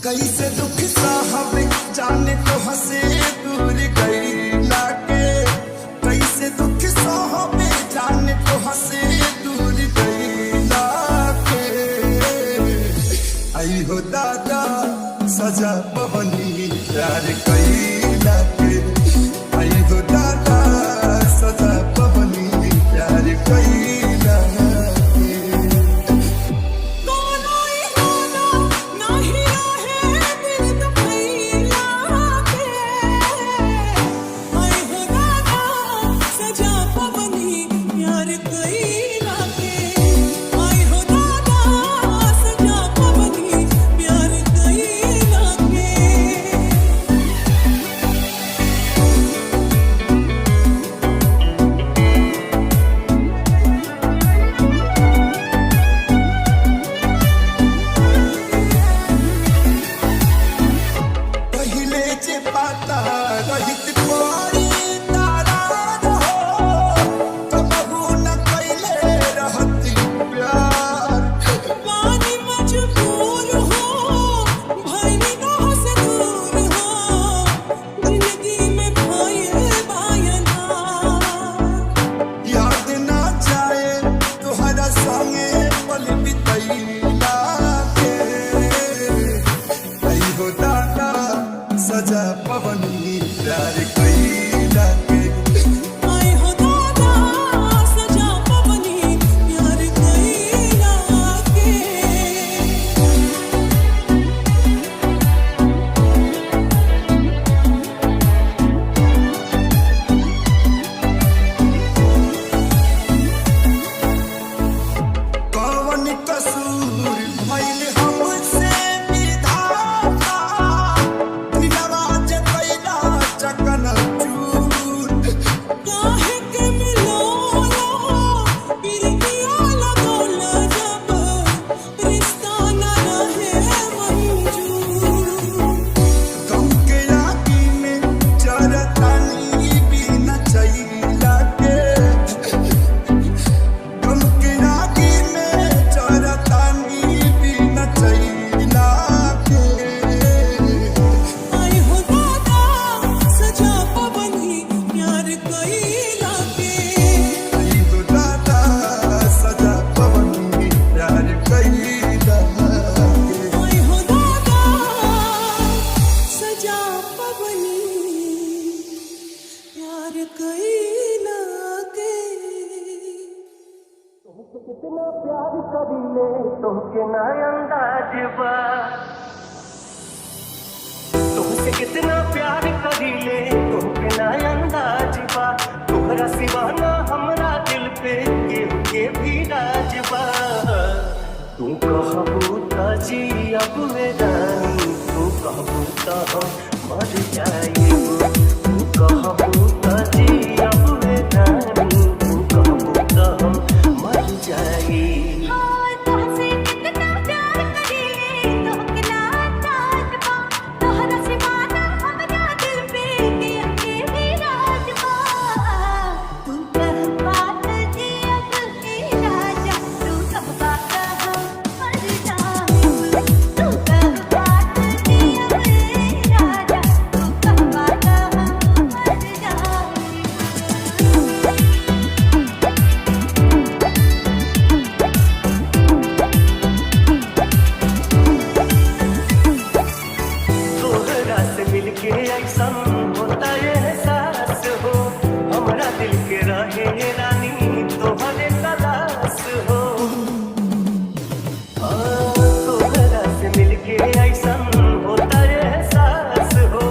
कैसे दुख साहब जाने तो हंसे दूर गई लाके, कैसे दुख साहब जाने तो हंसे दूर गई लाके। आई हो दादा सजा पवनी प्यार कई लाके, आई हो दादा सजा पवनी प्यार कई लाके। अपना अंदाज बा तुमसे कितना प्यार करीले तुमके ना अंदाज बा तोहरा सिवाना हमरा दिल पे केहू के भी राज बा तू कहबू त जी अब वे रानी तू कहबू त हम मर जाएबू तू कहबू त जी अब वे रानी तू कहबू त हम मर जाएबू मिलके ऐसा होता है एहसास हो हमरा दिल के रहे रानी तोहरे तलाश हो तोहरा से मिलके ऐसा होता है एहसास हो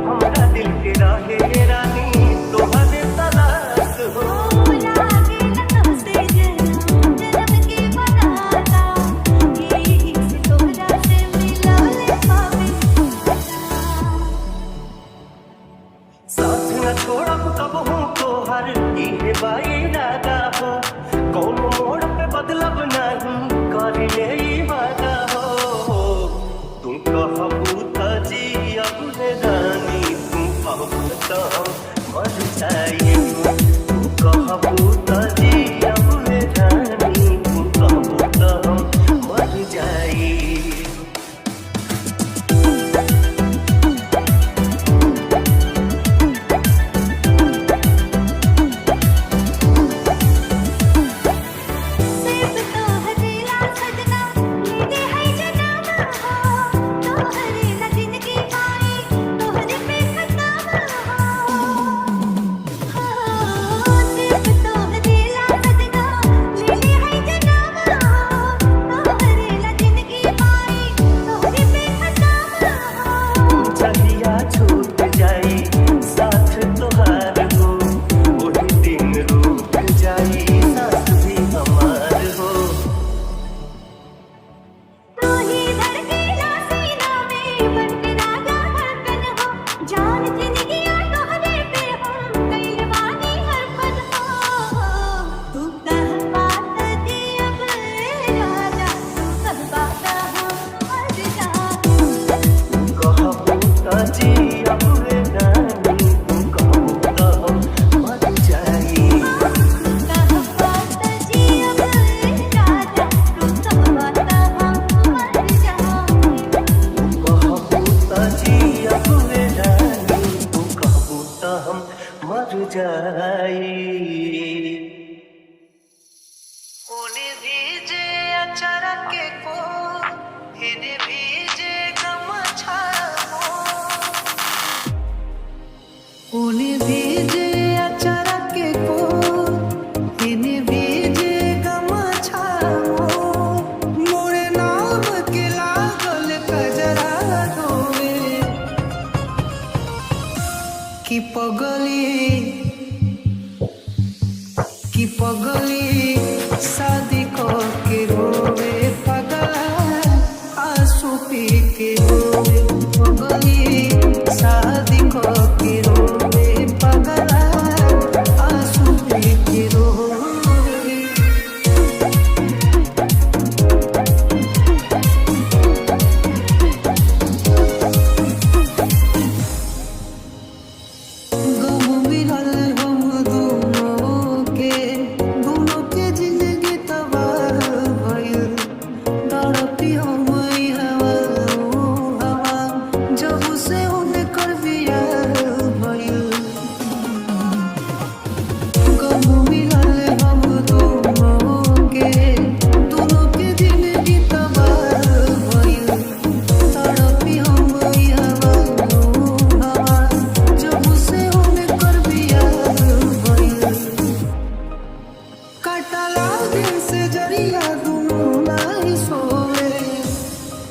हमरा दिल के रहे रानी तोहरे तलाश हो साथ न छोड़ब कब हूँ तोहर इहे इरादा हो कौन मोड़ पे बदलब नहीं कर ले ई वादा हो तुम कहबू त जी अब रे रानी तुम कहबू त हम मर जाएबू तुम कहबू त जी अब रे रानी तुम कहबू त हम मर जाएबू मर जाई उन्हें भीजे अचारा के को इन्हें भीजे गमछा उन्हें भीजे अचारा के को इन्हें भीजे गमछा मोरे नाम के लागल कजरा दोवे कि पगली शादी के रोवे पगला आंसू पी के रोवे पगली शादी के रोवे पगला आंसू पी के रोवे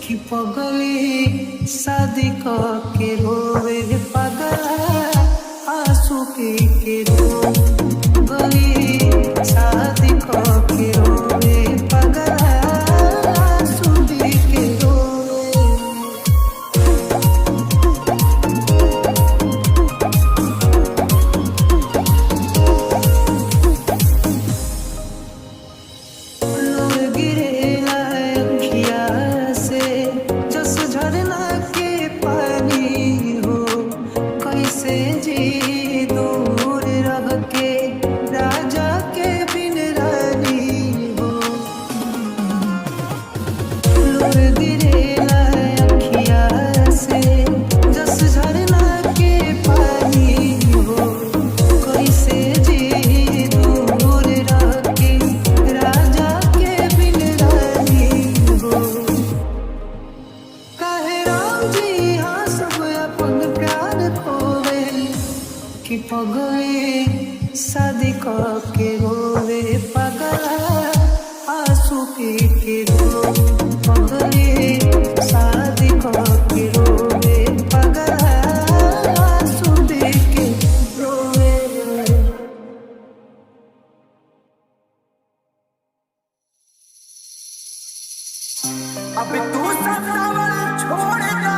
कि पगली शादी के रोवे पगला आंसू पी के रोवे पगली शादी के रोवे पगला आंसू पी के रोवे लोर गिरेला अखिया से जस झरना के पानी हो कैसे जी दूर रह के राजा के बिन रानी हो लोर गिरेला अखिया से जस झरना के पानी हो कैसे जी दूर रह के राजा के बिन रानी हो काहे राम जी हाँ सब अपन प्यार खोवे कि पगली शादी के रोवे पगला आंसू पी के रोवे पगली शादी के रोवे पगला आंसू पी के रोवे अब तू सतावल छोड़ना,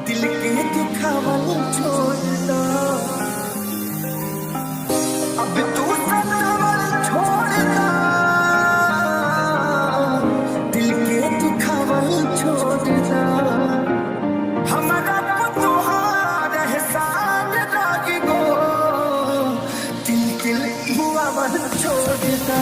दिल के दुखावल छोड़ना। अब तू सतावल छोड़ना, दिल के दुखावल छोड़ना। हमारा तुहार एहसान लागी गो, दिल दिल हुआवल छोड़ना।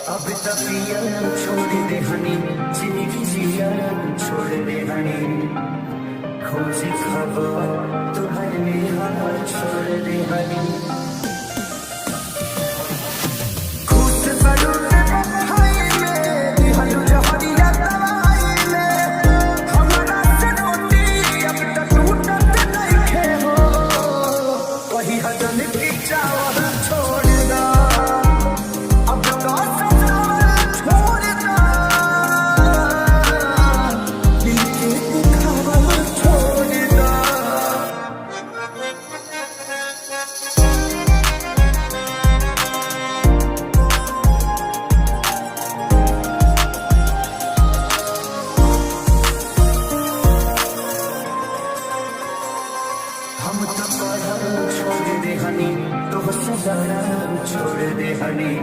अब तपिया छोड़ दे हनी, जिंदगी जिया छोड़ दे हनी। खोजी खबर तुम्हारे नेहा छोड़ दे हनी। खुद बरूद बधाई में, दिहलु जहरिया दवाई में। हमारा से रोटी अब तक टूटत नइखे हो, वही हजम की चावल छोड़ना। अब तो हम तो पढ़ल छोड़ दे हनी, तो सजाना छोड़ दे हनी।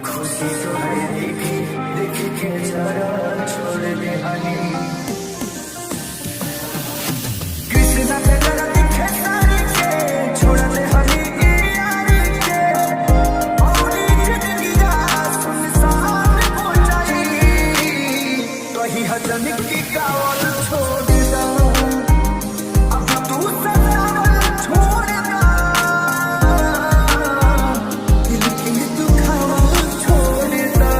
खुशी तो है देखी देखी के जरा छोड़ दे हनी। कृष्णा के जरा दिखे सारी के छोड़ दे हनी यारी के। और जिंदगी का सुनसान हो जाई, तो ही हजम की गावल छोड़ दा। अब तू सतावल छोड़ना, दिल की दुखावल छोड़ना।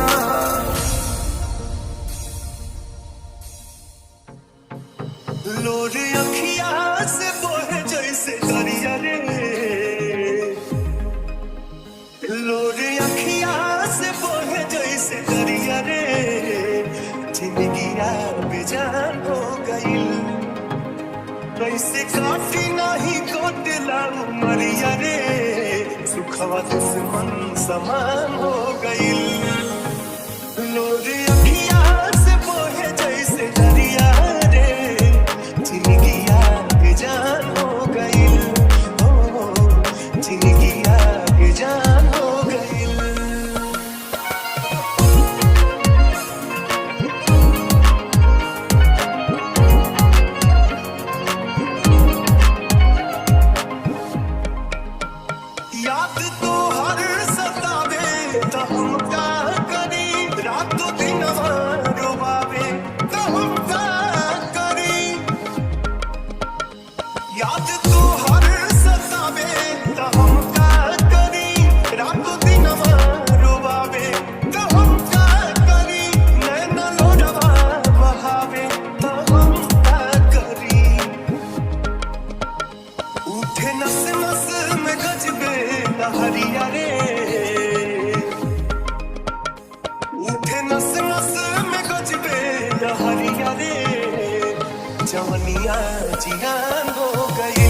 लोर अखिया से बोहे जैसे दरिया रे, लोर अखिया से बोहे जैसे दरिया रे। जिंदगी बेजान हो गई, कैसे काटी नहीं कोटला उमरिया रे। सुखवा दुश्मन समान हो गई। लोर अखिया से बोहे जैसे दरिया रे, जिंदगिया बेजान हो गई। ओ जिंदगिया बेजान हो गई। याद तो हर सतावे तो हम का करी, रातों दिन रोवावे तो हम का करी। याद तो हर सतावे तो हम का लहरिया रे उठे नस नस में गजबे लहरिया रे जवनिया जियान हो गई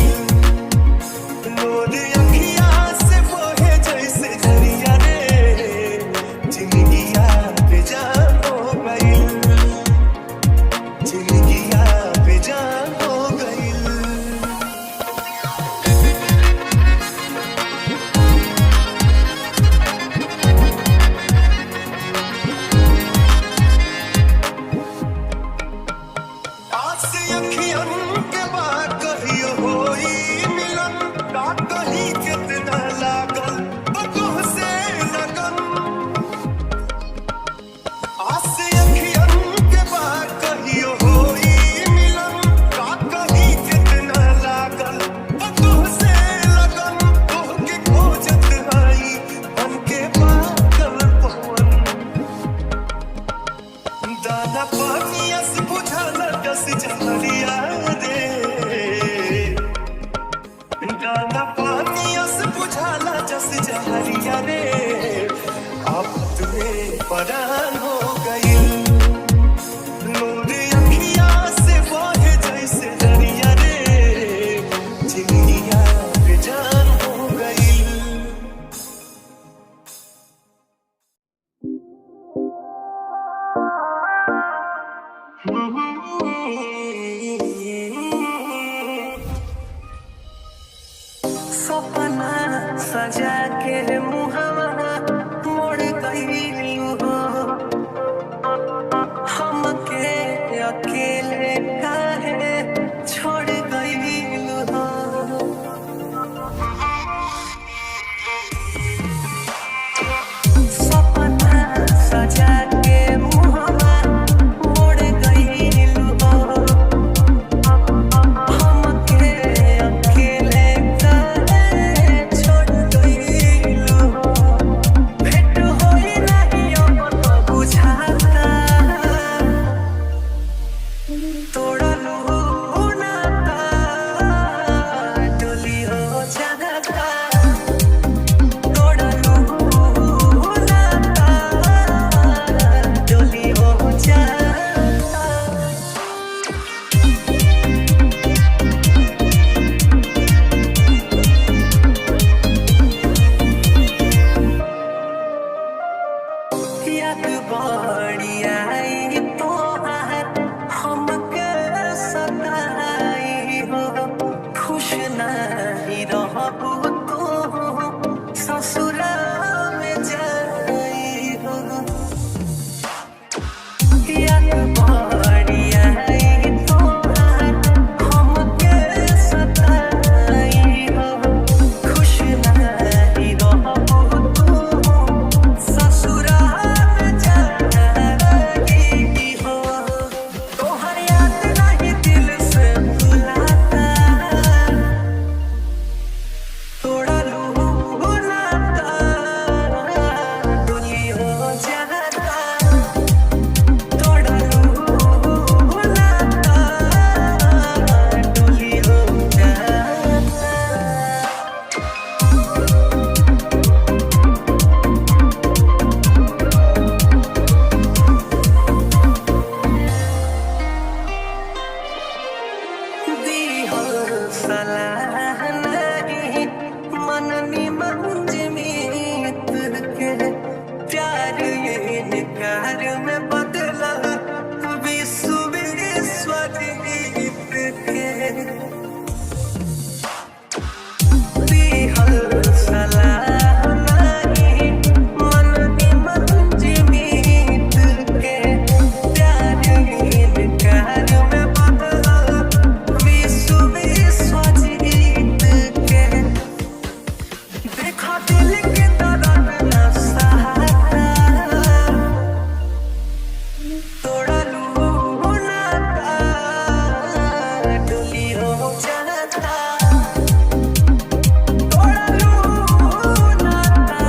लोड अखिया से बहे जैसे झरिया रे जिंदगिया बेजान हो गई जिंदगिया बेजान हो गई आज से अखियन के बाद कहियो होई मिलन का कहीं कितना लागल बतोह से लगन आज से अखियन के बाद कहियो होई मिलन का कहीं कितना लागल बतोह से लगन तोह के खोजत आई बन के पागल पवन दाना पानी अस बुझाला दस जहरिया रे दाना पानी अस बुझाला दस जहरिया रे अब तुझे परान हो गई लोड अखिया से बहे जैसे दरिया रे जिंदगिया बेजान हो गई सपना सजा के मुहावा मोड़ गईलू हो हमके अकेले काहे छोड़ गईलू हो सपना सजा के मुहावा मोड़ गईलू हो हमके अकेले काहे छोड़ गईलू हो भेंट होई नहीं अब तो बुझाता तोड़लू नाता डोली हो जाता तोड़लू नाता डोली हो जाता याद बड़ी आई तोहार हमके सताई हो खुश नहीं रहबू तू ससुरा में जाई हो याद बड़ी आई तोहार हमके सताई हो खुश नहीं रहबू तू ससुरा में जाई हो तोहर याद नहीं दिल से भुलाता तोड़लू नाता डोली हो जाता तोड़लू नाता डोली हो जाता दीहर सलाह नहीं मननी मंजमीत के प्यार ये निकार में बदला विश्व विश्वजीत के दीहर सलाह नहीं मननी मंजमीत के प्यार ये निकार में बदला विश्व विश्वजीत के देखा दिल के दर्द न सहाता तोड़लू नाता डोली हो जाता तोड़लू नाता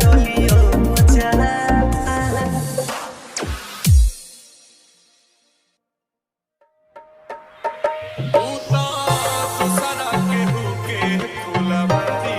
डोली हो जाता दूसरा केहू के फुलवारी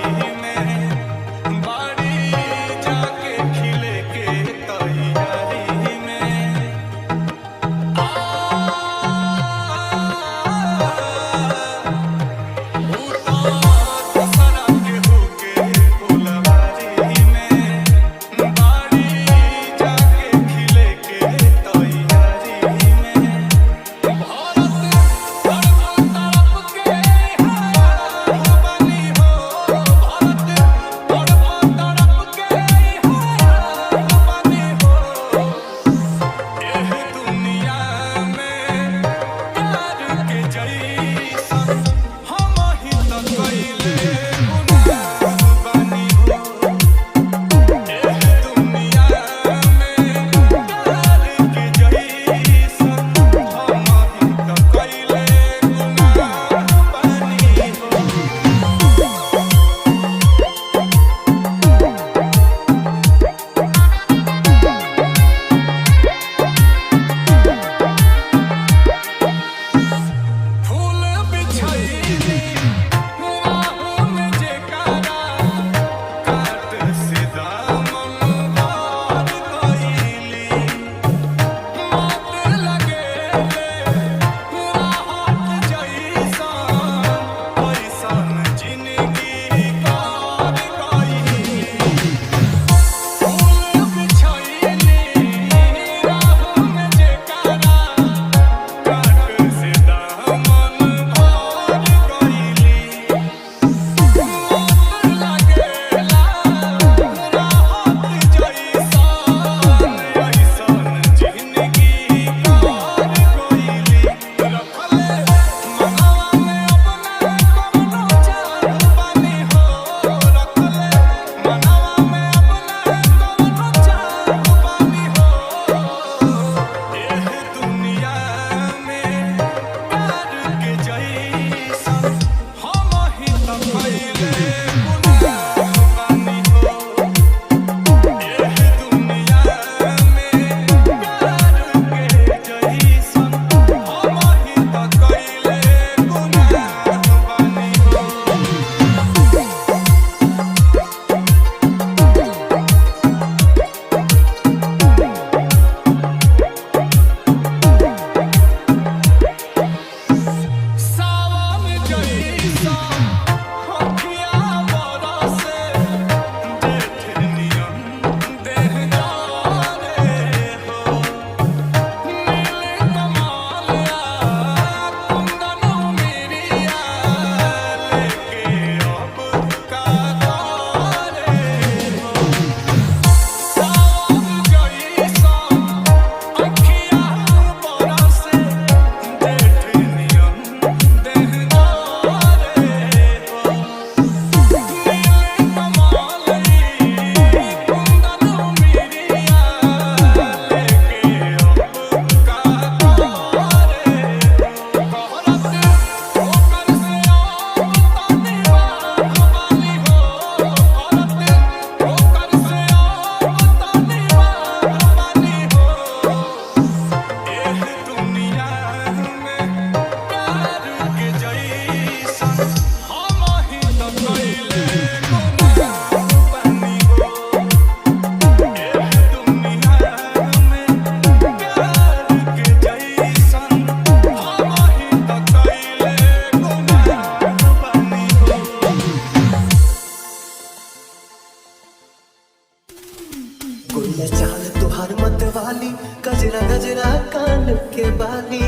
गोरिया चाल तुहार मत वाली, गजरा गजरा कान के बाली।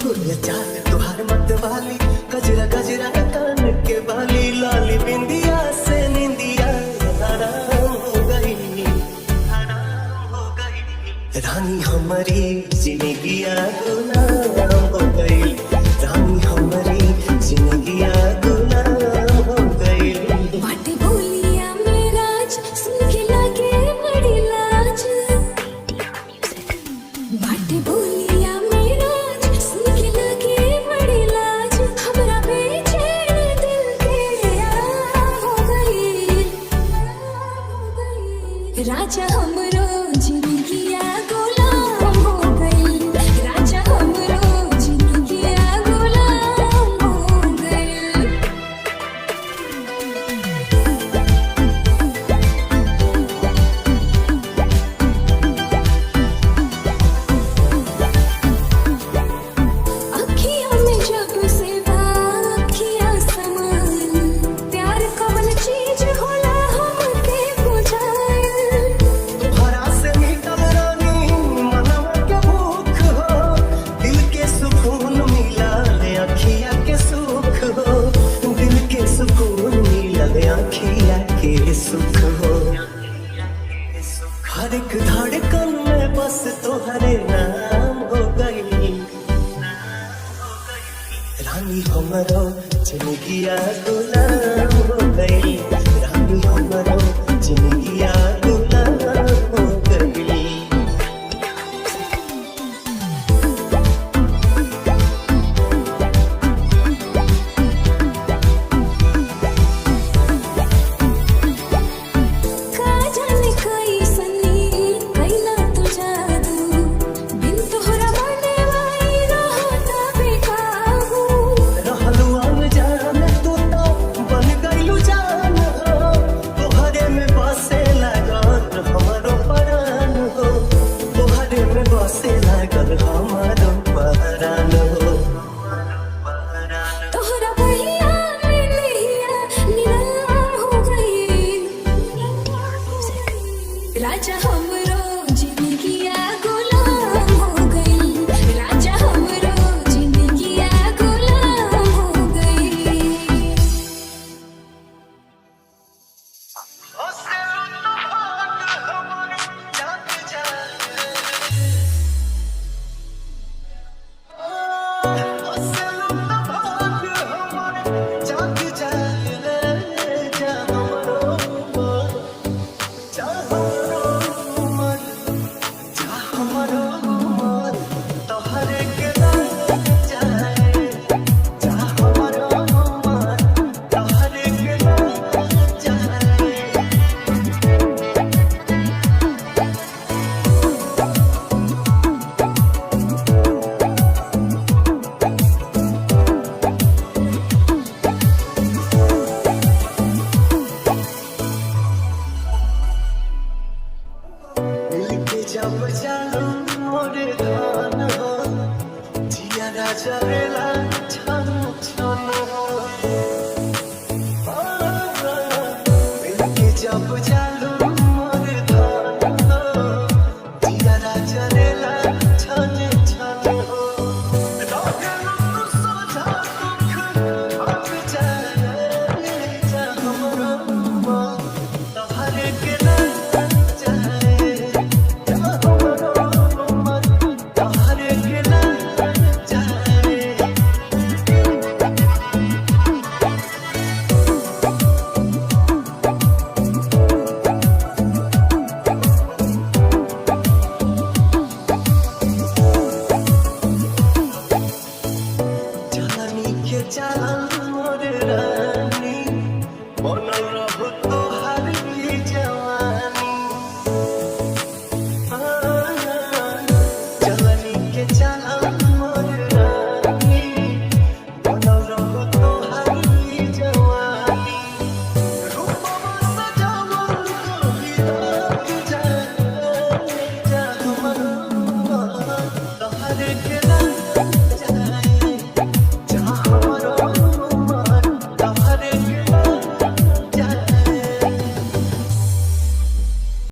गोरिया चाल तुहार मत वाली, गजरा गजरा कान के बाली। लाली बिंदिया से निंदिया हराम हो गई, हराम हो गई। रानी हमारी जिंदगिया गुलाम हो गई, रानी हमारी जिंदगिया गुलाम हो गई। बाटे बोलिया मेरा आज सुन के लागे बड़ी लाज। बाटे बोलिया मेरा आज सुन के लागे बड़ी लाज। हमरा बेचैन दिल के आराम हो गई, राजा हमरो जिंदगिया गुलाम हो गई, राजा हमरो जिंदगिया गुलाम हो गई। अखियाँ में जब से अखियाँ समान, प्यार कवन चीज होला हमके बुझाइल। तोहरा से मिटल रानी मनवा के भूख हो, दिल के सुकून मिलल अखिया के सुख हो, दिल के सुकून मिलल अखिया के सुख हो। हर एक धड़कन में बस तोहरे नाम हो गई, रानी हमरो जिंदगिया गुलाम हो गई, रानी हमरो जिंदगिया गुलाम हो गई। का जाने कैसनी कैला तू जादू, बिन तोहरा बने वाई रहता बेकाबू। रहलू अनजान तू तो बन गइलू जान हो, तोहरे में बसे लागल हमारो परान हो, तोहरे में बसे लागल हमारो परान हो। तोहरा बहिया में नैया नीलाम हो गई, राजा हमरो जिंदगिया गुलाम हो गई, राजा हमरो जिंदगिया गुलाम हो गई। मिलके जब जानो मोरे धान हो, जिया जरेला छन छन हो। मिलके जब जानो